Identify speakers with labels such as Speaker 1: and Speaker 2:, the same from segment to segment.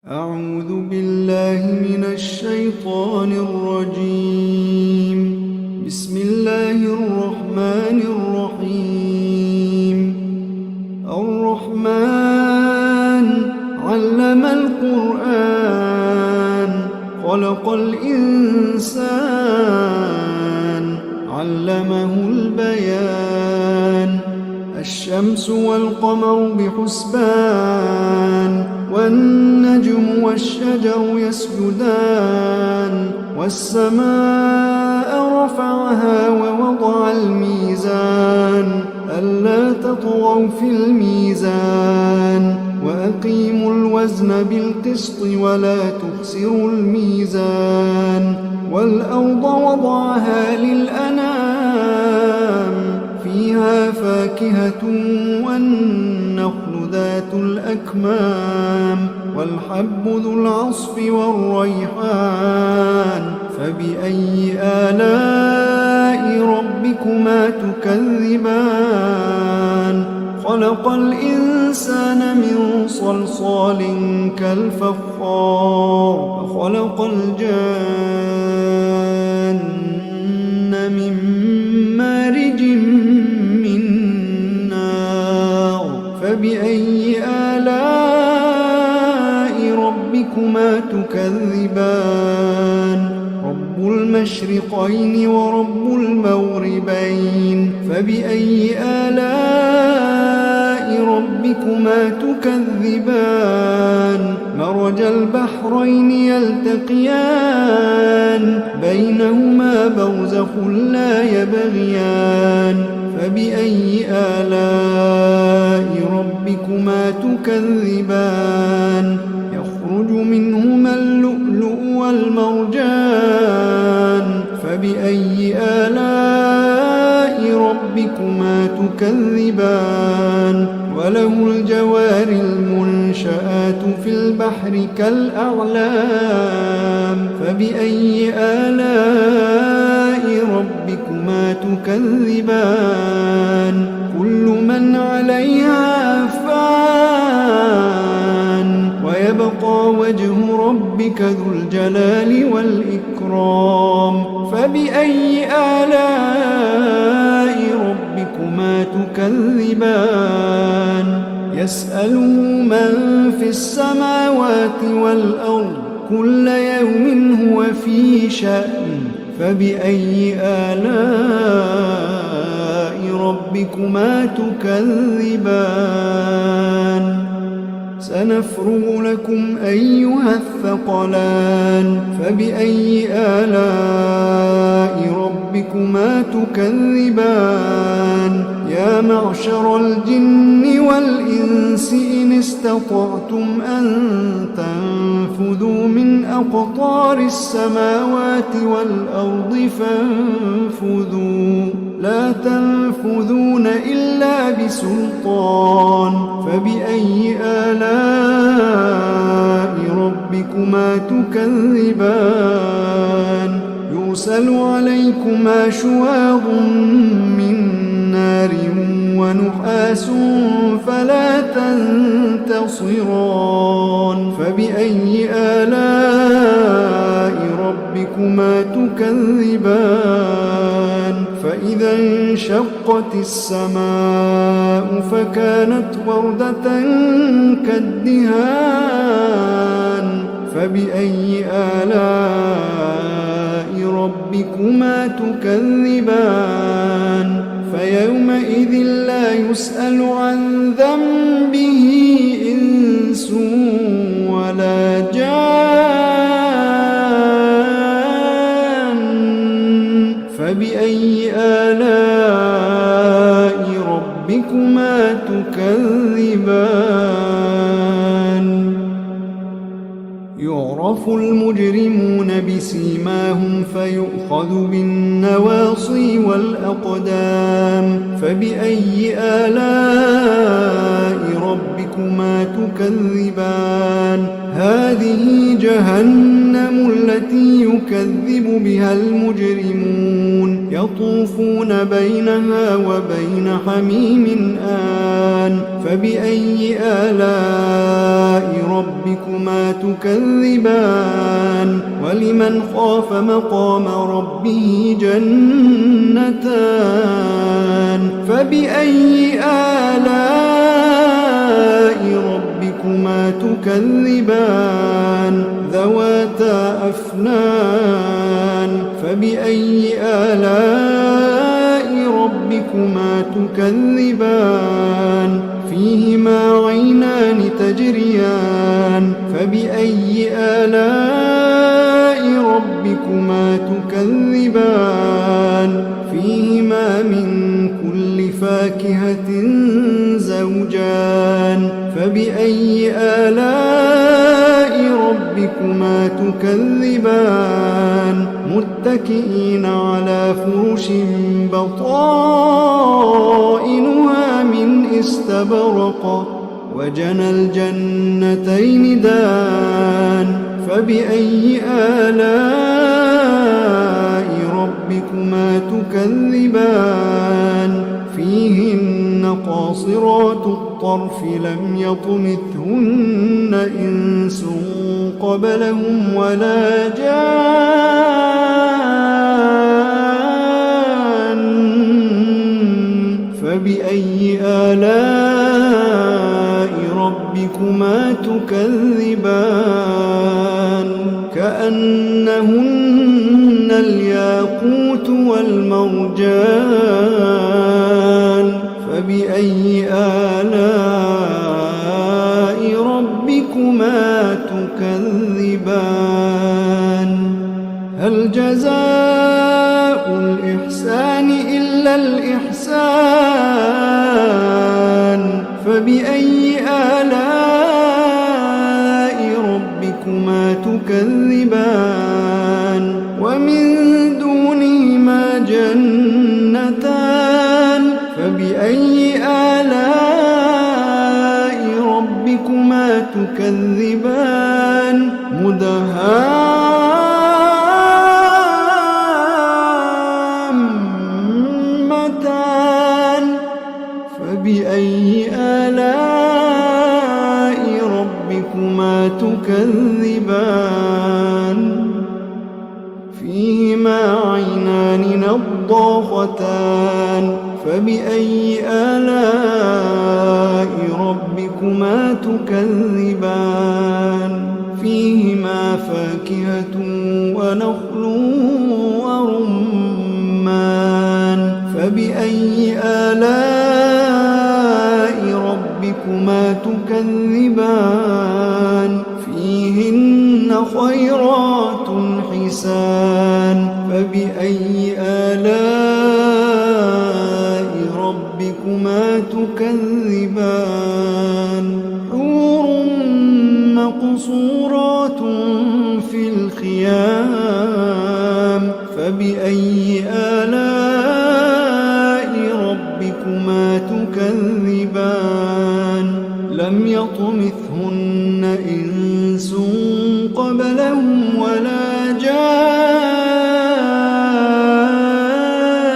Speaker 1: أعوذ بالله من الشيطان الرجيم. بسم الله الرحمن الرحيم. الرحمن علم القرآن خلق الإنسان علمه البيان. الشمس والقمر بحسبان والنجم والشجر يسجدان والسماء رفعها ووضع الميزان ألا تطغوا في الميزان وأقيموا الوزن بالقسط ولا تخسروا الميزان. والأرض وضعها للأنام فيها فاكهة والنخل ذات الأكمام والحب ذو العصف والريحان. فبأي آلاء ربكما تكذبان؟ خلق الإنسان من صلصال كالفخار وخلق الجان من مارج من نار. فبأي آلاء ربكما تكذبان؟ رب المشرقين ورب المغربين. فبأي آلاء ربكما تكذبان؟ مرج البحرين يلتقيان بينهما برزخ لا يبغيان. فبأي آلاء ربكما تكذبان؟ يخرج منهما اللؤلؤ والمرجان. فبأي آلاء ربكما تكذبان؟ وله الجوار المنشآت في البحر كالأعلام. فبأي آلاء ربكما تكذبان؟ كل من عليها فان ويبقى وجه ربك ذو الجلال والإكرام. فبأي آلاء ربكما تكذبان؟ يسأله من في السماوات والأرض كل يوم هو في شأن. فبأي آلاء ربكما تكذبان؟ سنفرغ لكم أيها الثقلان. فبأي آلاء ربكما تكذبان؟ يا معشر الجن والإنس إن استطعتم أن تنفذوا من أقطار السماوات والأرض فانفذوا لا تنفذون إلا بسلطان. فبأي آلاء ربكما تكذبان؟ يرسل عليكما شواظ من نار ونحاس فلا تنتصران. فبأي آلاء ربكما تكذبان؟ فإذا انشقت السماء فكانت وردة كالدهان. فبأي آلاء ربكما تكذبان؟ فيومئذ لا يسأل عن ذنبه إنس ولا جان. فبأي آلاء ربكما تكذبان؟ يعرف المجرمون بسيماهم فيؤخذ بالنواصي والأقدام. فبأي آلاء ربكما تكذبان؟ هذه جهنم التي يكذب بها المجرمون يطوفون بينها وبين حميم آن فبأي آلاء ربكما تكذبان ولمن خاف مقام ربه جنتان فبأي آلاء ربكما تكذبان ذواتا أفنان فبأي آلاء ربكما تكذبان فيهما عينان تجريان فبأي آلاء ربكما تكذبان فيهما من كل فاكهة زوجان فبأي آلاء ربكما تكذبان متكئين على فرش بطائنها من استبرق وجنى الجنتين دان فبأي آلاء ربكما تكذبان فيهن قاصرات الطرف لم يطمثهن إنس قبلهم ولا جان فبأي آلاء ربكما تكذبان كأنهن الياقوت والمرجان فبأي آلاء ربكما تكذبان هل جزاء الإحسان إلا الإحسان فبأي آلاء ربكما تكذبان ومن دونهما جنتان فبأي آلاء ربكما تكذبان مدهامتان فبأي آلاء ربكما تكذبان فيهما عينان نضاختان فبأي آلاء ربكما تكذبان فيهما فاكهة ونخل ورمان فبأي آلاء ربكما تكذبان فيهن خيرات حسان فبأي آلاء ربكما تكذبان حور مقصورات في الخيام فبأي آلاء ربكما تكذبان لم يطمثهن إنس قبلهم ولا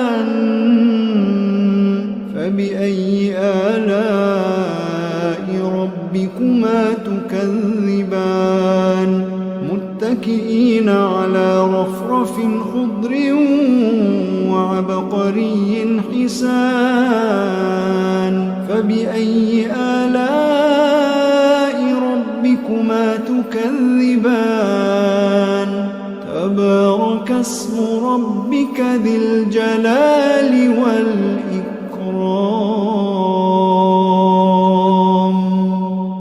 Speaker 1: جان فبأي آلاء ربكما تكذبان متكئين على رفرف خضر وعبقري حسان فبأي آلاء ربكما تكذبان تبارك اسم ربك ذي الجلال والإكرام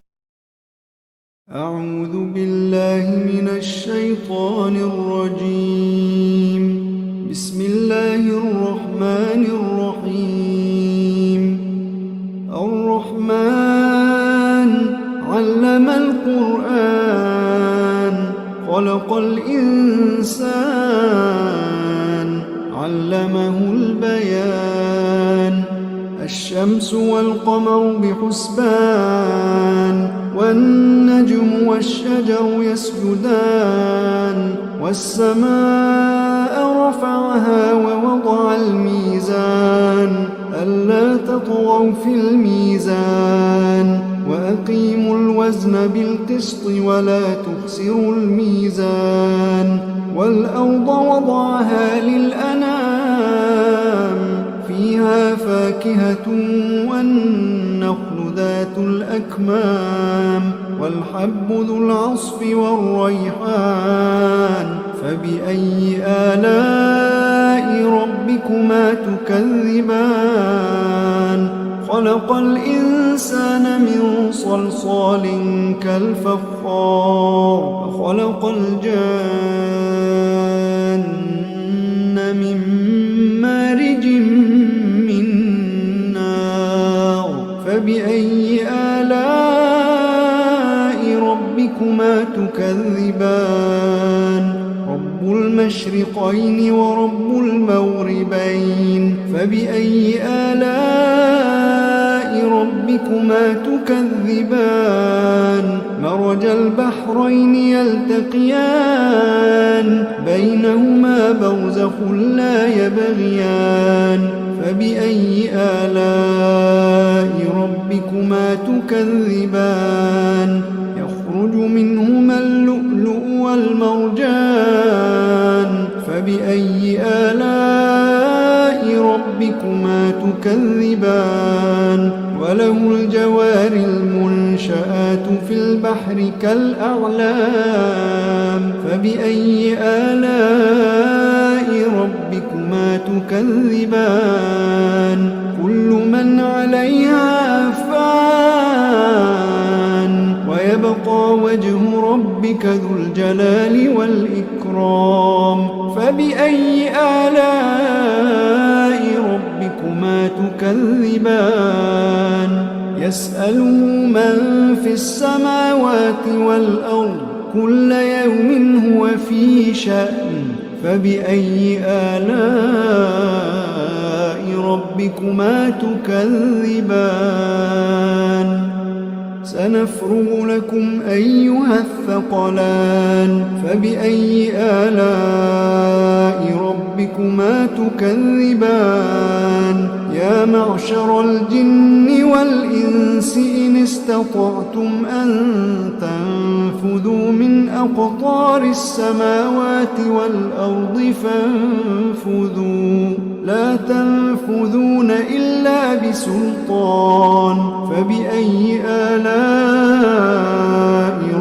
Speaker 1: أعوذ بالله من الشيطان الرجيم بسم الله الرحمن الرحيم الرحمن علم القرآن خلق الإنسان علمه البيان الشمس والقمر بحسبان والنجم والشجر يسجدان والسماء رفعها ووضع الميزان ألا تطغوا في الميزان وأقيموا الوزن بالقسط ولا تخسروا الميزان والأرض وضعها للأنام فيها فاكهة والنخل ذات الأكمام والحب ذو العصف والريحان فبأي آلاء ربكما تكذبان خلق الإنسان من صلصال كالفخار وخلق الجن من مارج من نار فبأي آلاء ربكما تكذبان رب المشرقين ورب المغربين فبأي آلاء ربكما تكذبان مرج البحرين يلتقيان بينهما برزخ لا يبغيان فبأي آلاء ربكما تكذبان يخرج منهما اللؤلؤ والمرجان فبأي آلاء ربكما تكذبان وله الجوار المنشآت في البحر كالأعلام فبأي آلاء ربكما تكذبان كل من عليها فان ويبقى وجه ربك ذو الجلال والإكرام فبأي آلاء ربكما تكذبان يسأله من في السماوات والأرض كل يوم هو في شأن فبأي آلاء ربكما تكذبان سنفرغ لكم أيها الثقلان فبأي آلاء ربكما تكذبان يا معشر الجن والإنس إن استطعتم أن تنفذوا من أقطار السماوات والأرض فانفذوا لا تنفذون إلا بسلطان فبأي آلاء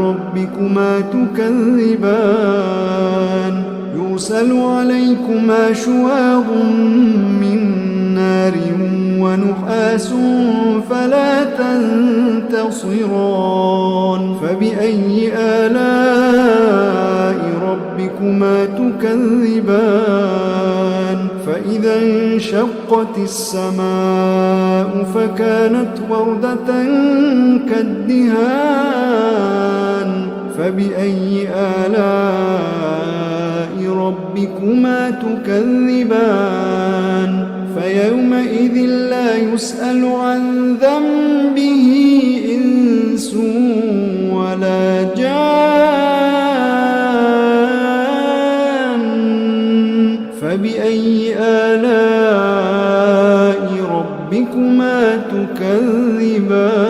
Speaker 1: ربكما تكذبان يرسل عليكما شواظ من نار ونحاس فلا تنتصران فبأي آلاء ربكما تكذبان فإذا انشقت السماء فكانت وردة كالدهان فبأي آلاء ربكما تكذبان فيومئذ لا يسأل عن ذنبه إنس ولا جان فبأي آلاء ربكما تكذبان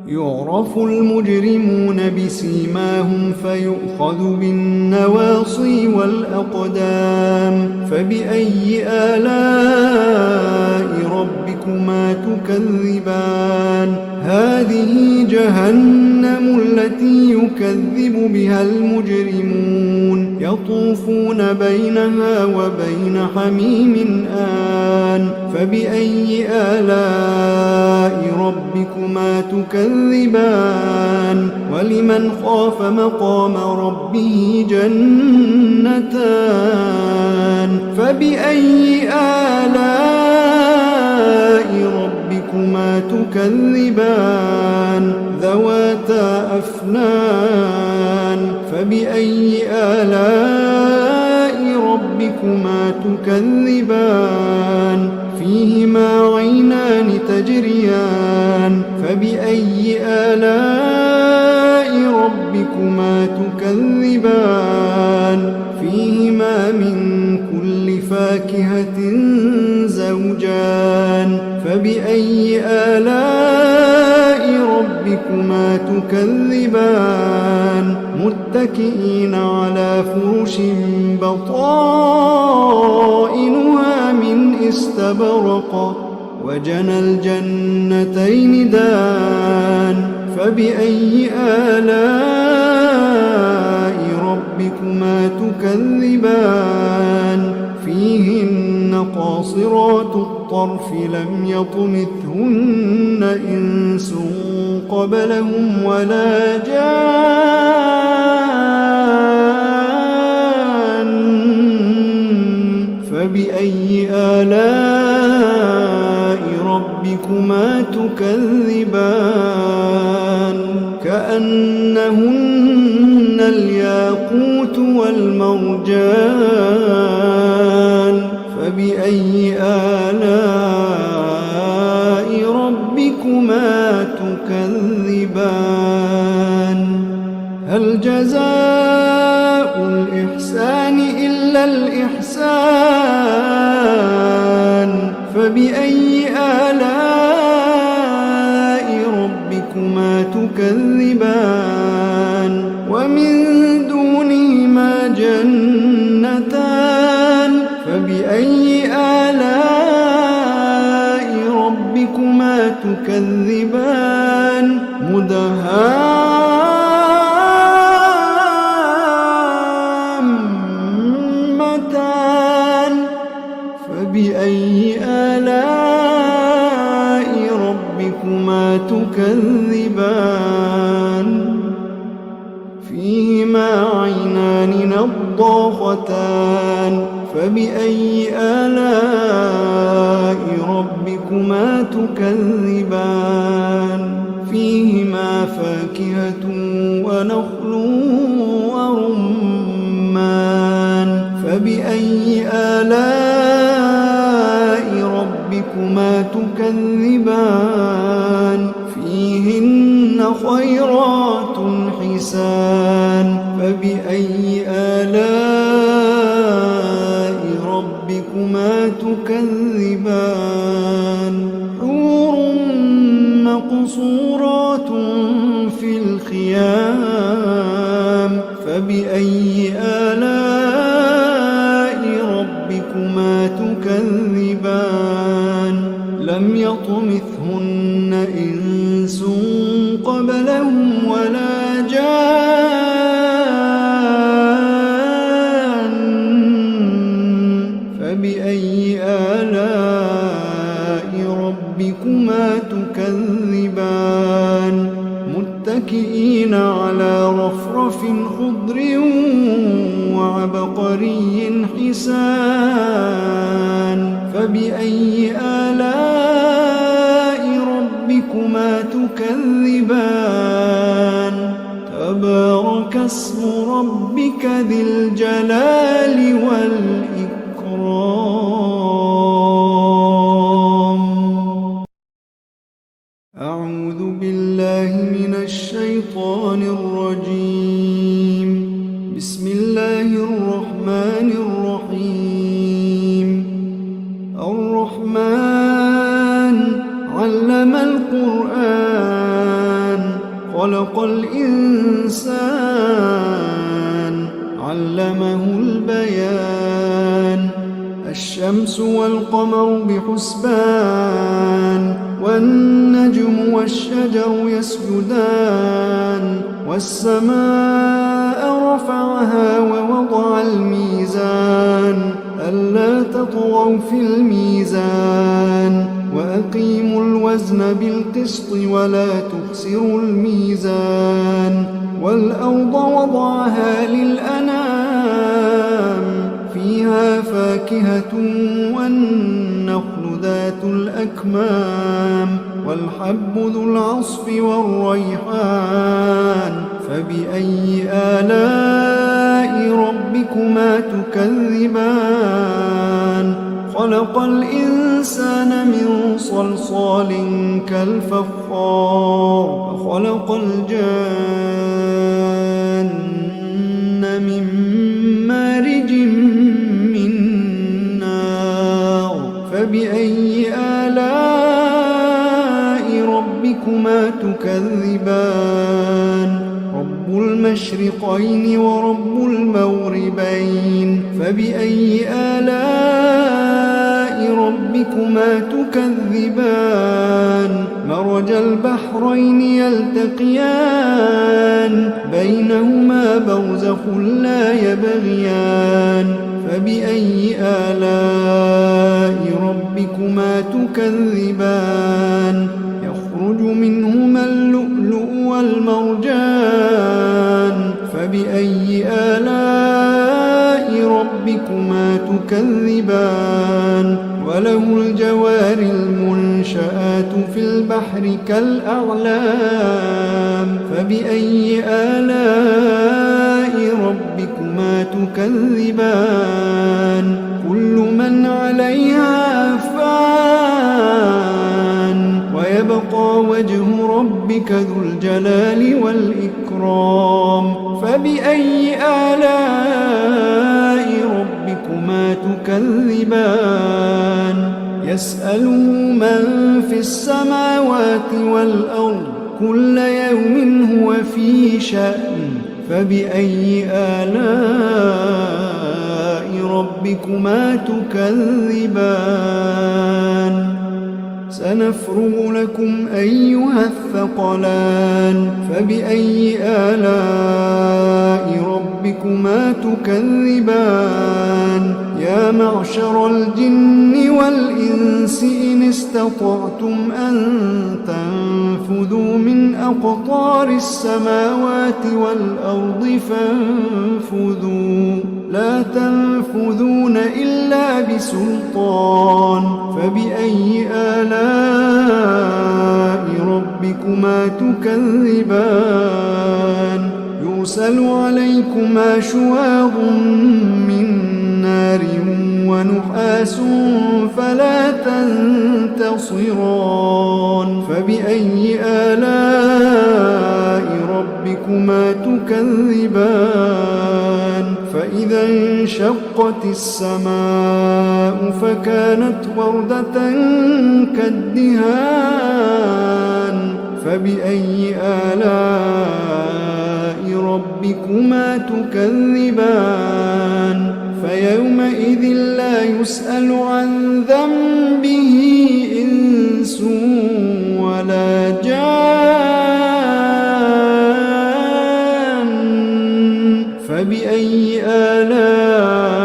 Speaker 1: يعرف المجرمون بسيماهم فيؤخذ بالنواصي والأقدام فبأي آلاء ربكما تكذبان هذه جهنم التي يكذب بها المجرمون يطوفون بينها وبين حميم آن فبأي آلاء ربكما تكذبان ولمن خاف مقام ربه جنتان فبأي آلاء ربكما تكذبان ذواتا أفنان فبأي آلاء ربكما تكذبان فيهما عينان تجريان فبأي آلاء ربكما تكذبان فيهما من كل فاكهة زوجان فبأي آلاء ربكما تكذبان متكئين على فرش بطائنها من استبرق وجنى الجنتين دان فبأي آلاء ربكما تكذبان فيهن قاصرات الطرف لم يطمثهن إنس قبلهم ولا جان فبأي آلاء ربكما تكذبان كأنهن الياقوت والمرجان فبأي آلاء ربكما تكذبان هل جزاء الإحسان إلا الإحسان فبأي آلاء ربكما تكذبان ومن دونهما جنتان فبأي آلاء ربكما تكذبان مدهامتان فبأي آلاء ربكما تكذبان فيهما عينان نضاختان فبأي آلاء ربكما تكذبان فيهما فاكهة ونخل ورمان فبأي آلاء ربكما تكذبان فيهن خيرات حسان فبأي آلاء ربكما تكذبان حور مقصورات في الخيام فبأي آلاء ربكما تكذبان لم يطمثهن إنس قبلهم ولا جان فبأي آلاء ربكما تكذبان متكئين على رفرف خضر وعبقري حسان فبأي آلاء ربكما تكذبان تبارك اسم ربك ذي الجلال والإكرام أعوذ بالله من الشيطان الرجيم بسم الله الرحمن الرحيم الرحمن علم القرآن خلق الإنسان علمه البيان الشمس والقمر بحسبان والنجم والشجر يسجدان والسماء رفعها ووضع الميزان ألا تطغوا في الميزان وأقيموا الوزن بالقسط ولا تخسروا الميزان والأرض وضعها للأنام فيها فاكهة والنخل ذات الأكمام والحب ذو العصف والريحان فبأي آلاء ربكما تكذبان خلق الإنسان من صلصال كالفخار وخلق الجن من مارج من نار فبأي آلاء ربكما تكذبان رب المشرقين ورب المغربين فبأي آلاء ربكما تكذبان مرج البحرين يلتقيان بينهما برزخ لا يبغيان فبأي آلاء ربكما تكذبان يخرج منهما اللؤلؤ والمرجان فبأي آلاء ربكما تكذبان وله الجوار المنشآت في البحر كالأعلام فبأي آلاء ربكما تكذبان كل من عليها فان ويبقى وجه ربك ذو الجلال والإكرام فبأي آلاء ربكما تكذبان يسأله من في السماوات والأرض كل يوم هو في شأن فبأي آلاء ربكما تكذبان سنفرغ لكم أيها الثقلان فبأي آلاء ربكما تكذبان يا معشر الجن والإنس إن استطعتم أن تنفذوا من أقطار السماوات والأرض فانفذوا لا تنفذون إلا بسلطان فبأي آلاء ربكما تكذبان يرسل عليكما شواظ من نار ونحاس فلا تنتصران فبأي آلاء ربكما تكذبان فإذا انشقت السماء فكانت وردة كالدهان فبأي آلاء ربكما تكذبان فيومئذ لا يسأل عن ذنبه إنس ولا جان فبأي آلاء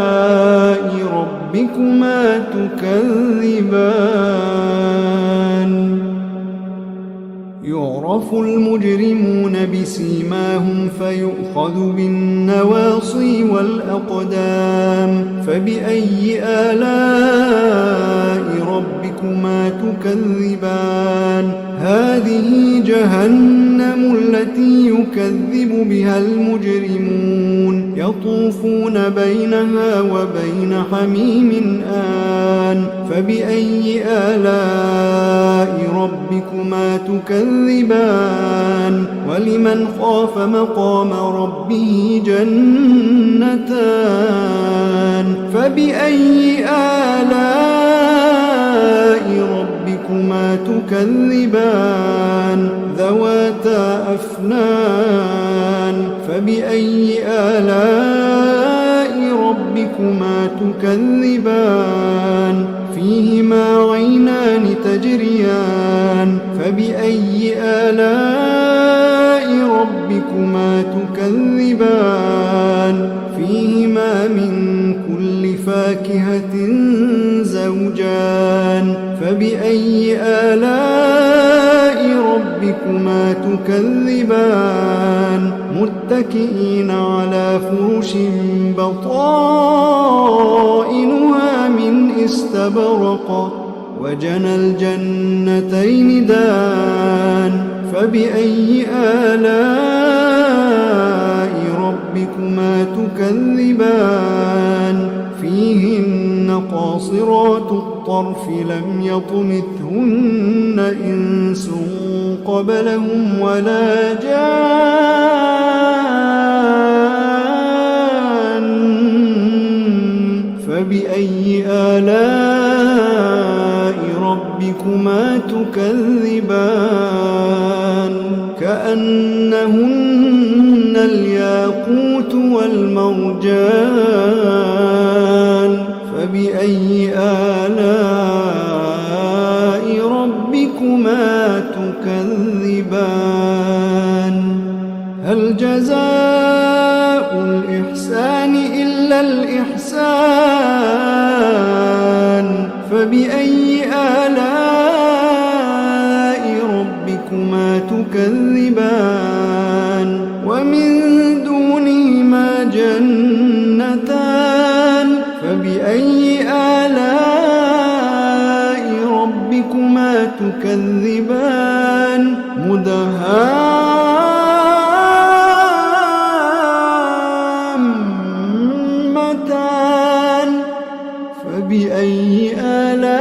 Speaker 1: ربكما تكذبان يعرف المجرمون بسيماهم فيؤخذ بالنواصي والأقدام فبأي آلاء ربكما تكذبان هذه جهنم التي يكذب بها المجرمون يطوفون بينها وبين حميم آن فبأي آلاء ربكما تكذبان ولمن خاف مقام ربه جنتان فبأي آلاء ربكما تكذبان ذواتا أفنان فبأي آلاء ربكما تكذبان فيهما عينان تجريان فبأي آلاء ربكما تكذبان فيهما من كل فاكهة زوجان فبأي آلاء ربكما تكذبان متكئين على فرش بطائنها من استبرق وجنى الجنتين دان فبأي آلاء ربكما تكذبان فيهن قاصرات الطرف لم يطمثهن إنس قبلهم ولا جان فبأي آلاء ربكما تكذبان كأنهن الياقوت والمرجان فبأي آلاء ربكما تكذبان هل جزاء الإحسان إلا الإحسان فبأي آلاء ربكما تكذبان ومن دونهما جنتان فبأي آلاء ربكما تكذبان مدهامتان فبأي آلاء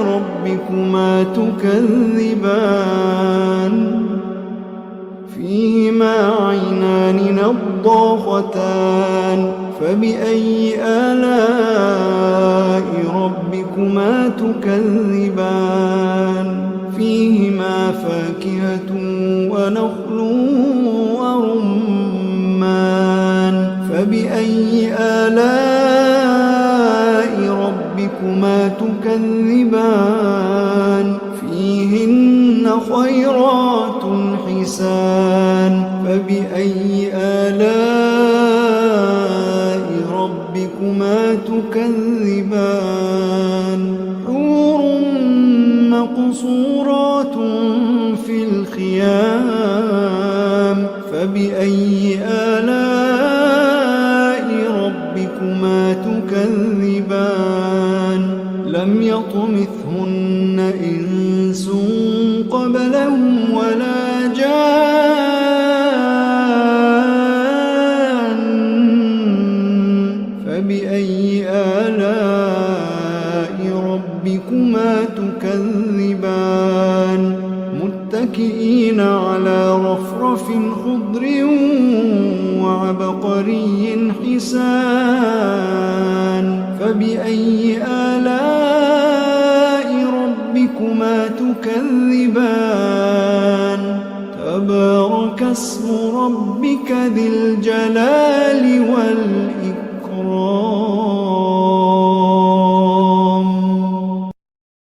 Speaker 1: ربكما تكذبان فيهما عينان نضاختان فبأي آلاء ربكما تكذبان فيهما فاكهة ونخل ورمان فبأي آلاء ربكما تكذبان فيهن خيرات حسان فبأي آلاء ربكما تكذبان حور مقصورات في الخيام فبأي آلاء ربكما تكذبان لم يطمثهن إنس قبلهم ولا جان فبأي آلاء ربكما تكذبان متكئين على رفرف خضر وعبقري حسان فبأي آلاء ربكما تكذبان تبارك اسم ربك ذي الجلال والإكرام